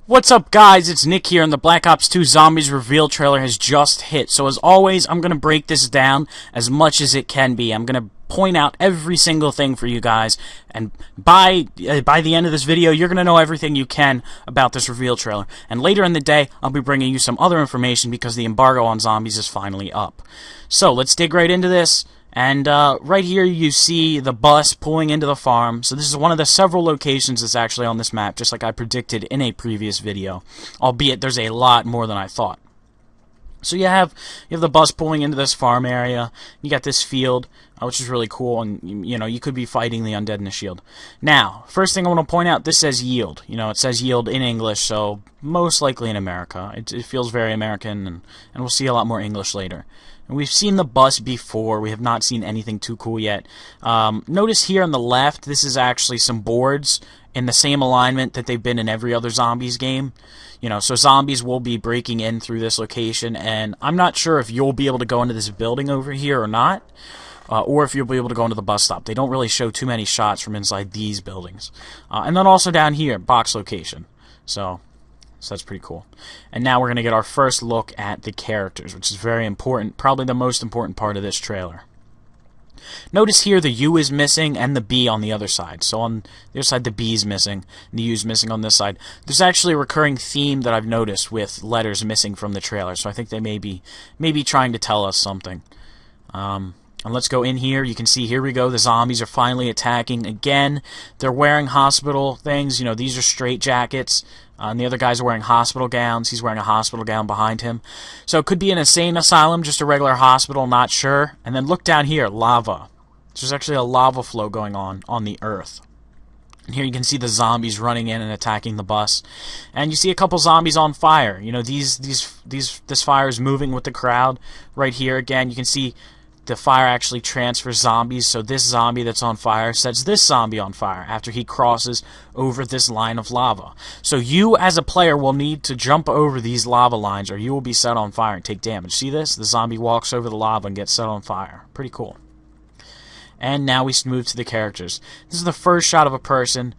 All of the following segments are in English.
What's up, guys? It's Nick here, and the Black Ops 2 Zombies reveal trailer has just hit. So as always, I'm going to break this down as much as it can be. I'm going to point out every single thing for you guys, and by the end of this video, you're going to know everything you can about this reveal trailer. And later in the day, I'll be bringing you some other information because the embargo on zombies is finally up. So let's dig right into this. And right here you see the bus pulling into the farm. So this is one of the several locations that's actually on this map, just like I predicted in a previous video. Albeit there's a lot more than I thought. So you have the bus pulling into this farm area. You got this field, which is really cool, and you know you could be fighting the undead in the shield. Now, first thing I want to point out, this says yield. You know, it says yield in English, so most likely in America. It feels very American, and we'll see a lot more English later. And we've seen the bus before. We have not seen anything too cool yet. Notice here on the left, this is actually some boards in the same alignment that they've been in every other zombies game. You know, so zombies will be breaking in through this location, and I'm not sure if you'll be able to go into this building over here or not, or if you'll be able to go into the bus stop. They don't really show too many shots from inside these buildings. And then also down here, box location. So that's pretty cool. And now we're going to get our first look at the characters, which is very important, probably the most important part of this trailer. Notice here the U is missing and the B on the other side. So on the other side the B is missing and the U is missing on this side. There's actually a recurring theme that I've noticed with letters missing from the trailer, so I think they may be trying to tell us something. And let's go in here. You can see, here we go, the zombies are finally attacking again. They're wearing hospital things. You know, these are straight jackets. And the other guys are wearing hospital gowns. He's wearing a hospital gown behind him. So it could be an insane asylum, just a regular hospital, not sure. And then look down here, lava. There's actually a lava flow going on the earth. And here you can see the zombies running in and attacking the bus. And you see a couple zombies on fire. You know, this fire is moving with the crowd. Right here again, you can see the fire actually transfers zombies, so this zombie that's on fire sets this zombie on fire after he crosses over this line of lava. So you, as a player, will need to jump over these lava lines or you will be set on fire and take damage. See this? The zombie walks over the lava and gets set on fire. Pretty cool. And now we move to the characters. This is the first shot of a person.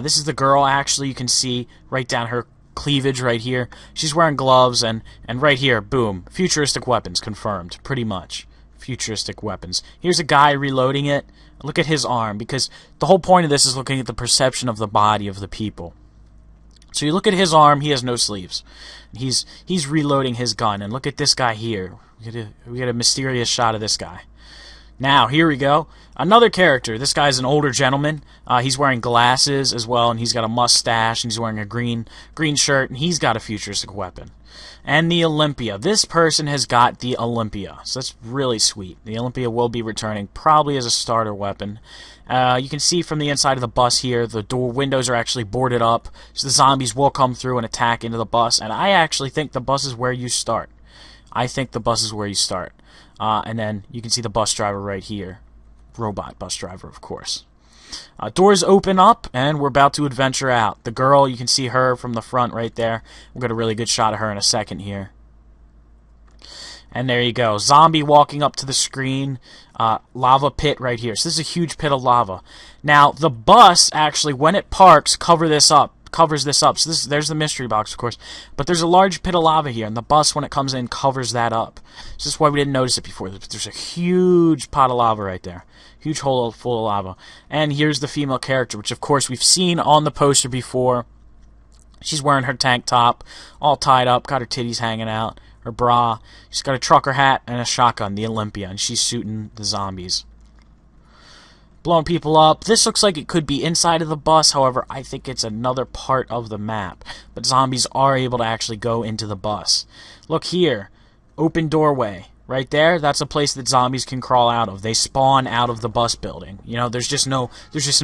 This is the girl, actually. You can see right down her cleavage right here. She's wearing gloves, and right here, boom, futuristic weapons confirmed, pretty much. Futuristic weapons. Here's a guy reloading it. Look at his arm, because the whole point of this is looking at the perception of the body of the people. So you look at his arm, he has no sleeves. He's reloading his gun, and look at this guy here. We get a mysterious shot of this guy. Now, here we go. Another character. This guy's an older gentleman. He's wearing glasses as well, and he's got a mustache, and he's wearing a green shirt, and he's got a futuristic weapon. And the Olympia. This person has got the Olympia, so that's really sweet. The Olympia will be returning, probably as a starter weapon. You can see from the inside of the bus here, the door windows are actually boarded up, so the zombies will come through and attack into the bus, and I actually think the bus is where you start. I think the bus is where you start. And then you can see the bus driver right here. Robot bus driver, of course. Doors open up, and we're about to adventure out. The girl, you can see her from the front right there. We'll get a really good shot of her in a second here. And there you go. Zombie walking up to the screen. Lava pit right here. So this is a huge pit of lava. Now, the bus, actually, when it parks, covers this up. So there's the mystery box, of course. But there's a large pit of lava here, and the bus, when it comes in, covers that up. So that's why we didn't notice it before. There's a huge pot of lava right there. Huge hole full of lava. And here's the female character, which, of course, we've seen on the poster before. She's wearing her tank top, all tied up, got her titties hanging out, her bra. She's got a trucker hat and a shotgun, the Olympia, and she's shooting the zombies. Blowing people up. This looks like it could be inside of the bus, however, I think it's another part of the map. But zombies are able to actually go into the bus. Look here. Open doorway. Right there, that's a place that zombies can crawl out of. They spawn out of the bus building. You know, there's just no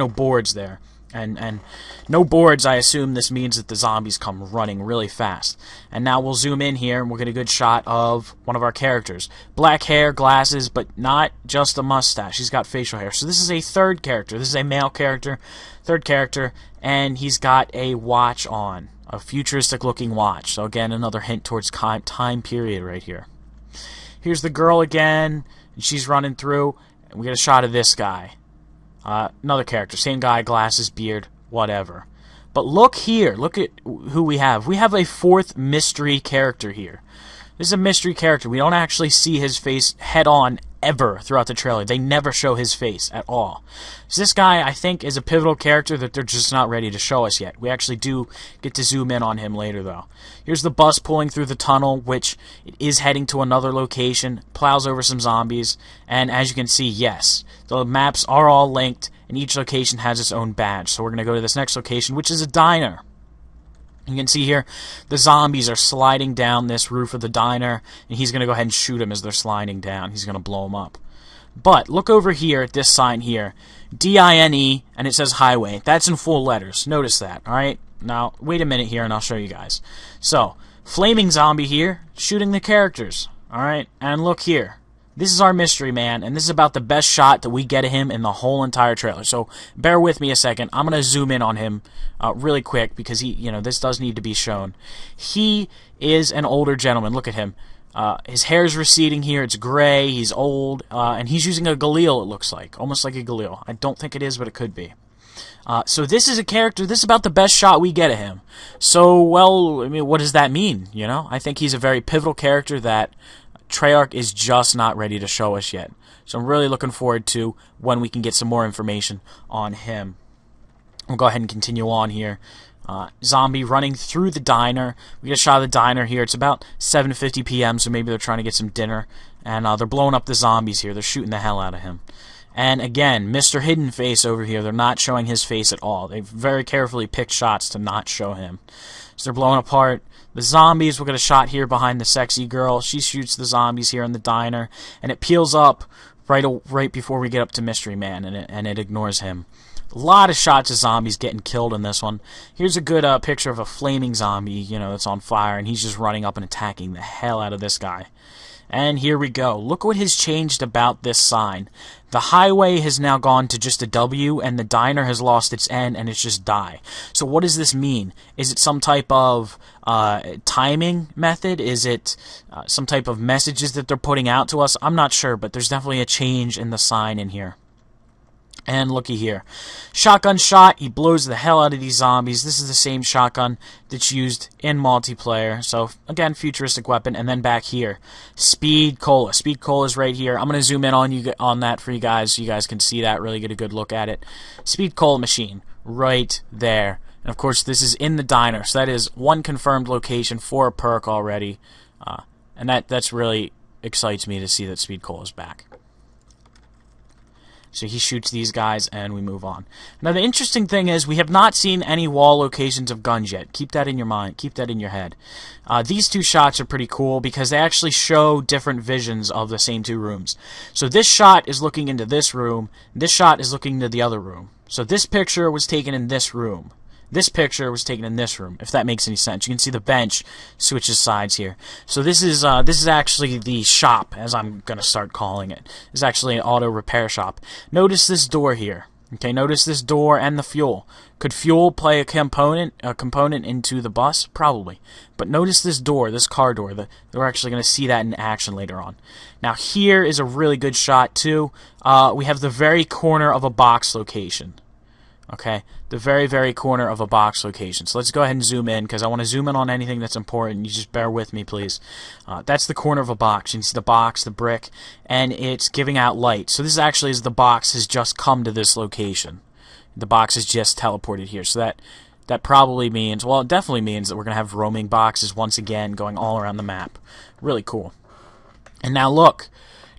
boards there. And no boards, I assume this means that the zombies come running really fast. And now we'll zoom in here and we'll get a good shot of one of our characters. Black hair, glasses, but not just a mustache. He's got facial hair. So this is a third character. This is a male character, third character, and he's got a watch on. A futuristic looking watch. So again, another hint towards time period right here. Here's the girl again, and she's running through, and we get a shot of this guy. Another character, same guy, glasses, beard, whatever. But look here. Look at who we have. We have a fourth mystery character here. This is a mystery character. We don't actually see his face head on ever throughout the trailer. They never show his face at all. So this guy, I think, is a pivotal character that they're just not ready to show us yet. We actually do get to zoom in on him later, though. Here's the bus pulling through the tunnel, which it is heading to another location, plows over some zombies, and as you can see, yes, the maps are all linked, and each location has its own badge. So we're going to go to this next location, which is a diner. You can see here the zombies are sliding down this roof of the diner, and he's going to go ahead and shoot them as they're sliding down. He's going to blow them up. But look over here at this sign here, D-I-N-E, and it says highway. That's in full letters. Notice that, all right? Now, wait a minute here, and I'll show you guys. So, flaming zombie here, shooting the characters, all right? And look here. This is our mystery man, and this is about the best shot that we get of him in the whole entire trailer. So bear with me a second. I'm going to zoom in on him really quick because this does need to be shown. He is an older gentleman. Look at him. His hair's receding here. It's gray. He's old, and he's using a galil. It looks like almost like a galil. I don't think it is, but it could be. So this is a character. This is about the best shot we get of him. So, well, I mean, what does that mean? I think he's a very pivotal character that Treyarch is just not ready to show us yet. So I'm really looking forward to when we can get some more information on him. We'll go ahead and continue on here. Zombie running through the diner. We get a shot of the diner here. It's about 7:50 p.m., so maybe they're trying to get some dinner. And they're blowing up the zombies here. They're shooting the hell out of him. And again, Mr. Hidden Face over here. They're not showing his face at all. They've very carefully picked shots to not show him. So they're blowing apart the zombies. We'll get a shot here behind the sexy girl. She shoots the zombies here in the diner, and it peels up right before we get up to Mystery Man, and it ignores him. A lot of shots of zombies getting killed in this one. Here's a good picture of a flaming zombie, that's on fire, and he's just running up and attacking the hell out of this guy. And here we go. Look what has changed about this sign. The highway has now gone to just a W, and the diner has lost its N, and it's just die. So what does this mean? Is it some type of timing method? Is it some type of messages that they're putting out to us? I'm not sure, but there's definitely a change in the sign in here. And looky here. Shotgun shot. He blows the hell out of these zombies. This is the same shotgun that's used in multiplayer. So, again, futuristic weapon. And then back here, Speed Cola. Speed Cola is right here. I'm going to zoom in on that for you guys so you guys can see that, really get a good look at it. Speed Cola machine right there. And, of course, this is in the diner. So that is one confirmed location for a perk already. And that's really excites me to see that Speed Cola is back. So he shoots these guys, and we move on. Now, the interesting thing is we have not seen any wall locations of guns yet. Keep that in your mind. Keep that in your head. These two shots are pretty cool because they actually show different visions of the same two rooms. So this shot is looking into this room. This shot is looking into the other room. So this picture was taken in this room. This picture was taken in this room, if that makes any sense. You can see the bench switches sides here. So this is actually the shop, as I'm going to start calling it. It's actually an auto repair shop. Notice this door here. Okay, notice this door and the fuel. Could fuel play a component into the bus? Probably. But notice this door, this car door. We're actually going to see that in action later on. Now here is a really good shot too. We have the very corner of a box location. Okay, the very, very corner of a box location. So let's go ahead and zoom in, because I want to zoom in on anything that's important. You just bear with me, please. That's the corner of a box. You can see the box, the brick, and it's giving out light. So this actually is the box has just come to this location. The box is just teleported here. So that probably means, well, it definitely means that we're going to have roaming boxes once again going all around the map. Really cool. And now look.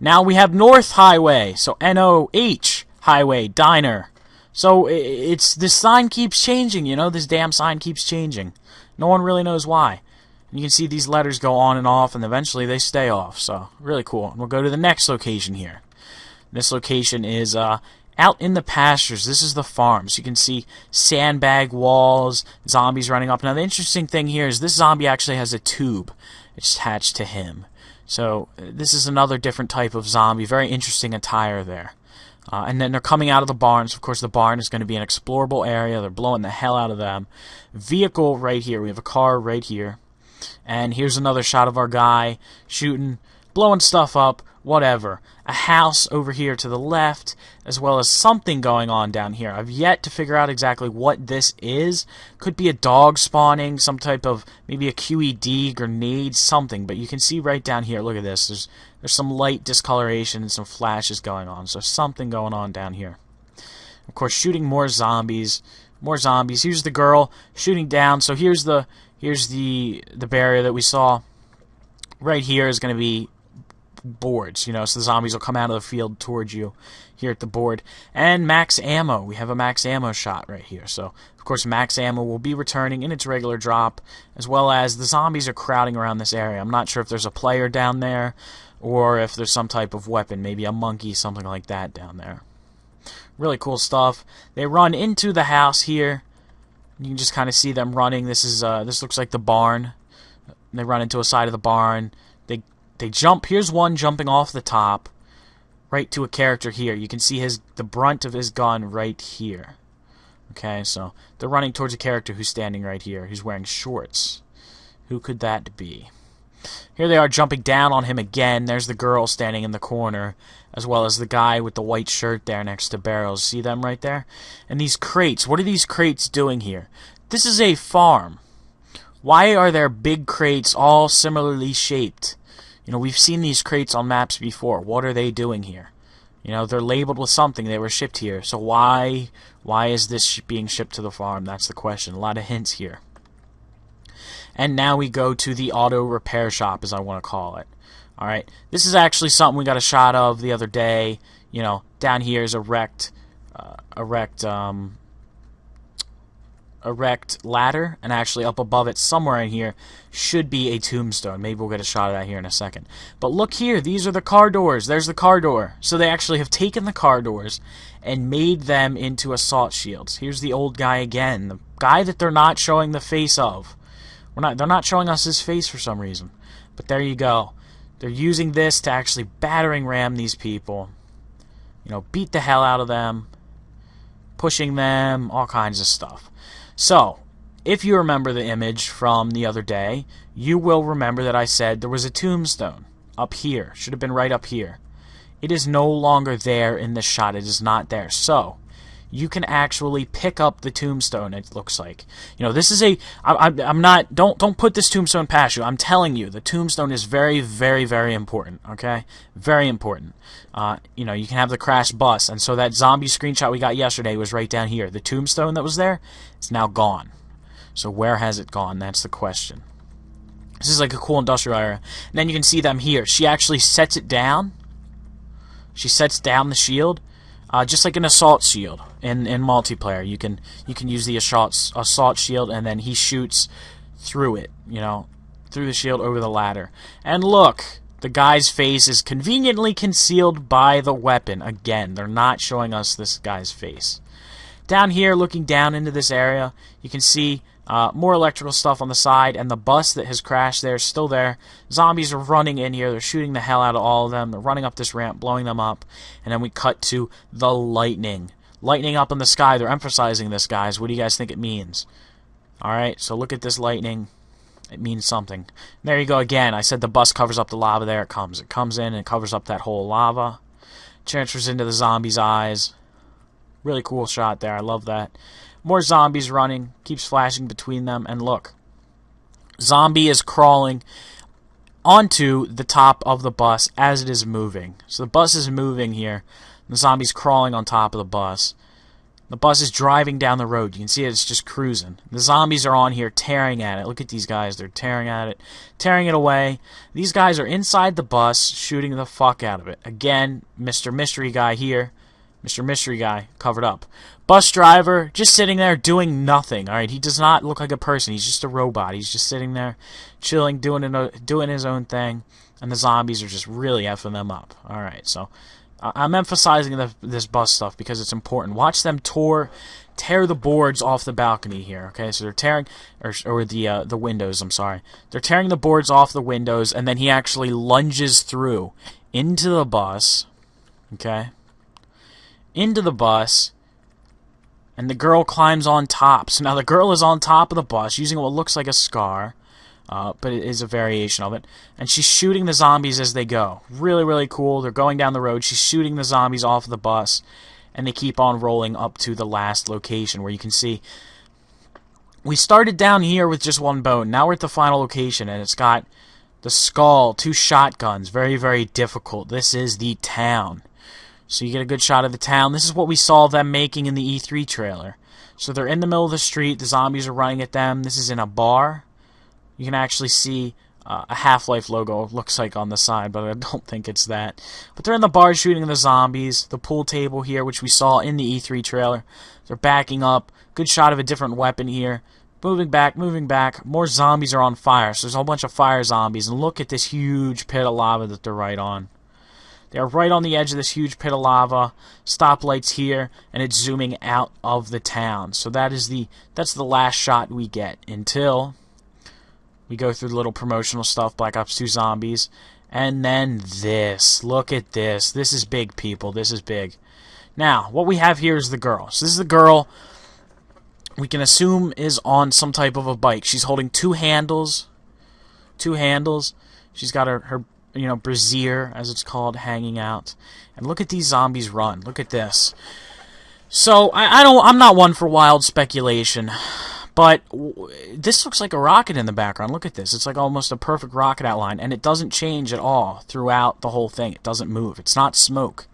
Now we have North Highway. So N-O-H Highway, Diner. So this sign keeps changing, this damn sign keeps changing. No one really knows why. And you can see these letters go on and off, and eventually they stay off. So really cool. And we'll go to the next location here. This location is out in the pastures. This is the farm. So you can see sandbag walls, zombies running up. Now the interesting thing here is this zombie actually has a tube attached to him. So this is another different type of zombie. Very interesting attire there. And then they're coming out of the barns. Of course, the barn is going to be an explorable area. They're blowing the hell out of them. Vehicle right here. We have a car right here. And here's another shot of our guy shooting, blowing stuff up whatever. A house over here to the left, as well as something going on down here. I've yet to figure out exactly what this is. Could be a dog spawning, some type of, maybe a QED, grenade, something. But you can see right down here, look at this. There's some light discoloration and some flashes going on. So something going on down here. Of course, shooting more zombies. More zombies. Here's the girl shooting down. So here's the barrier that we saw. Right here is going to be boards, you know, so the zombies will come out of the field towards you here at the board. And max ammo. We have a max ammo shot right here. So, of course, max ammo will be returning in its regular drop, as well as the zombies are crowding around this area. I'm not sure if there's a player down there or if there's some type of weapon, maybe a monkey, something like that down there. Really cool stuff. They run into the house here. You can just kind of see them running. This looks like the barn. They run into a side of the barn. They jump. Here's one jumping off the top, right to a character here. You can see the brunt of his gun right here. Okay, so they're running towards a character who's standing right here. Who's wearing shorts. Who could that be? Here they are jumping down on him again. There's the girl standing in the corner, as well as the guy with the white shirt there next to barrels. See them right there? And these crates. What are these crates doing here? This is a farm. Why are there big crates all similarly shaped? You know, we've seen these crates on maps before. What are they doing here? You know, they're labeled with something. They were shipped here. So why is this being shipped to the farm? That's the question. A lot of hints here. And now we go to the auto repair shop, as I want to call it. Alright, this is actually something we got a shot of the other day. You know, down here is a wrecked ladder, and actually up above it, somewhere in here, should be a tombstone. Maybe we'll get a shot of that here in a second. But look here, these are the car doors. There's the car door. So they actually have taken the car doors and made them into assault shields. Here's the old guy again, the guy that they're not showing the face of. They're not showing us his face for some reason. But there you go. They're using this to actually battering ram these people. You know, beat the hell out of them. Pushing them, all kinds of stuff. So, if you remember the image from the other day, you will remember that I said there was a tombstone up here. Should have been right up here. It is no longer there in this shot. It is not there. So, you can actually pick up the tombstone, it looks like. You know, this is I'm not, don't put this tombstone past you. I'm telling you, the tombstone is very, very, very important, okay? Very important. You know, you can have the crash bus, and so that zombie screenshot we got yesterday was right down here. The tombstone that was there, it's now gone. So where has it gone? That's the question. This is like a cool industrial area. And then you can see them here. She actually sets it down. She sets down the shield. Just like an assault shield in multiplayer, you can use the assault shield, and then he shoots through it, you know, through the shield over the ladder. And look, the guy's face is conveniently concealed by the weapon. Again, they're not showing us this guy's face. Down here, looking down into this area, you can see more electrical stuff on the side, and the bus that has crashed there is still there. Zombies are running in here. They're shooting the hell out of all of them. They're running up this ramp, blowing them up. And then we cut to the lightning. Lightning up in the sky. They're emphasizing this, guys. What do you guys think it means? Alright, so look at this lightning. It means something. There you go again. I said the bus covers up the lava. There it comes. It comes in and covers up that whole lava. Transfers into the zombies' eyes. Really cool shot there. I love that. More zombies running. Keeps flashing between them. And look. Zombie is crawling onto the top of the bus as it is moving. So the bus is moving here. The zombie's crawling on top of the bus. The bus is driving down the road. You can see it's just cruising. The zombies are on here tearing at it. Look at these guys. They're tearing at it. Tearing it away. These guys are inside the bus shooting the fuck out of it. Again, Mr. Mystery Guy here. Mr. Mystery Guy covered up. Bus driver just sitting there doing nothing. Alright, he does not look like a person. He's just a robot. He's just sitting there chilling, doing his own thing. And the zombies are just really effing them up. Alright, so I'm emphasizing this bus stuff because it's important. Watch them tear the boards off the balcony here. Okay, so they're tearing, or the windows. I'm sorry. They're tearing the boards off the windows, and then he actually lunges through into the bus. Okay, into the bus, and the girl climbs on top. So now the girl is on top of the bus using what looks like a scar. but it is a variation of it. And she's shooting the zombies as they go. Really, really cool. They're going down the road. She's shooting the zombies off the bus, and they keep on rolling up to the last location where you can see we started down here with just one boat. Now we're at the final location, and it's got the skull, 2 shotguns. Very, very difficult. This is the town. So you get a good shot of the town. This is what we saw them making in the E3 trailer. So they're in the middle of the street. The zombies are running at them. This is in a bar. You can actually see a Half-Life logo, it looks like, on the side, but I don't think it's that. But they're in the bar shooting the zombies. The pool table here, which we saw in the E3 trailer. They're backing up. Good shot of a different weapon here. Moving back, moving back. More zombies are on fire. So there's a whole bunch of fire zombies. And look at this huge pit of lava that they're right on. They are right on the edge of this huge pit of lava. Stoplights here, and it's zooming out of the town. So that's the last shot we get until we go through the little promotional stuff, Black Ops 2 Zombies. And then this. Look at this. This is big, people. This is big. Now, what we have here is the girl. So this is the girl we can assume is on some type of a bike. She's holding 2 handles. 2 handles. She's got her brassiere, as it's called, hanging out. And look at these zombies run. Look at this. So, I'm not one for wild speculation, but this looks like a rocket in the background. Look at this. It's like almost a perfect rocket outline, and it doesn't change at all throughout the whole thing. It doesn't move. It's not smoke.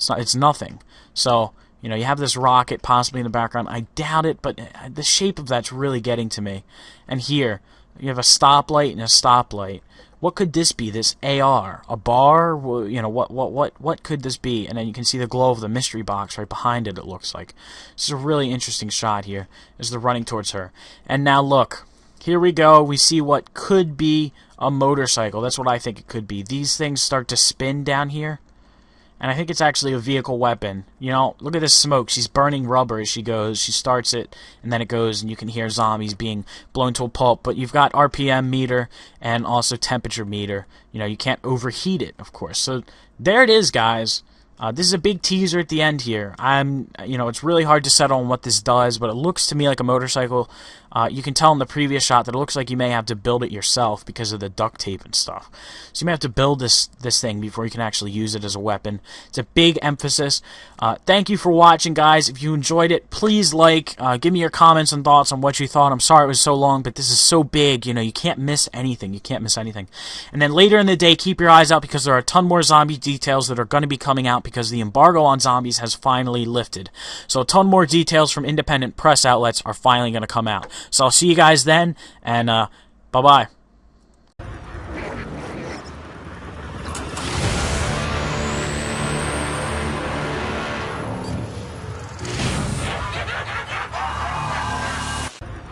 It's nothing. So, you have this rocket possibly in the background. I doubt it, but the shape of that's really getting to me. And here, you have a stoplight and a stoplight. What could this be? This AR? A bar? What could this be? And then you can see the glow of the mystery box right behind it, it looks like. This is a really interesting shot here as they're running towards her. And now look, here we go. We see what could be a motorcycle. That's what I think it could be. These things start to spin down here. And I think it's actually a vehicle weapon. Look at this smoke. She's burning rubber as she goes. She starts it, and then it goes, and you can hear zombies being blown to a pulp. But you've got RPM meter and also temperature meter. You can't overheat it, of course. So there it is, guys. This is a big teaser at the end here. It's really hard to settle on what this does, but it looks to me like a motorcycle. You can tell in the previous shot that it looks like you may have to build it yourself because of the duct tape and stuff. So you may have to build this thing before you can actually use it as a weapon. It's a big emphasis. Thank you for watching, guys. If you enjoyed it, please give me your comments and thoughts on what you thought. I'm sorry it was so long, but this is so big. You can't miss anything. You can't miss anything. And then later in the day, keep your eyes out because there are a ton more zombie details that are going to be coming out because the embargo on zombies has finally lifted. So a ton more details from independent press outlets are finally going to come out. So I'll see you guys then, and bye-bye.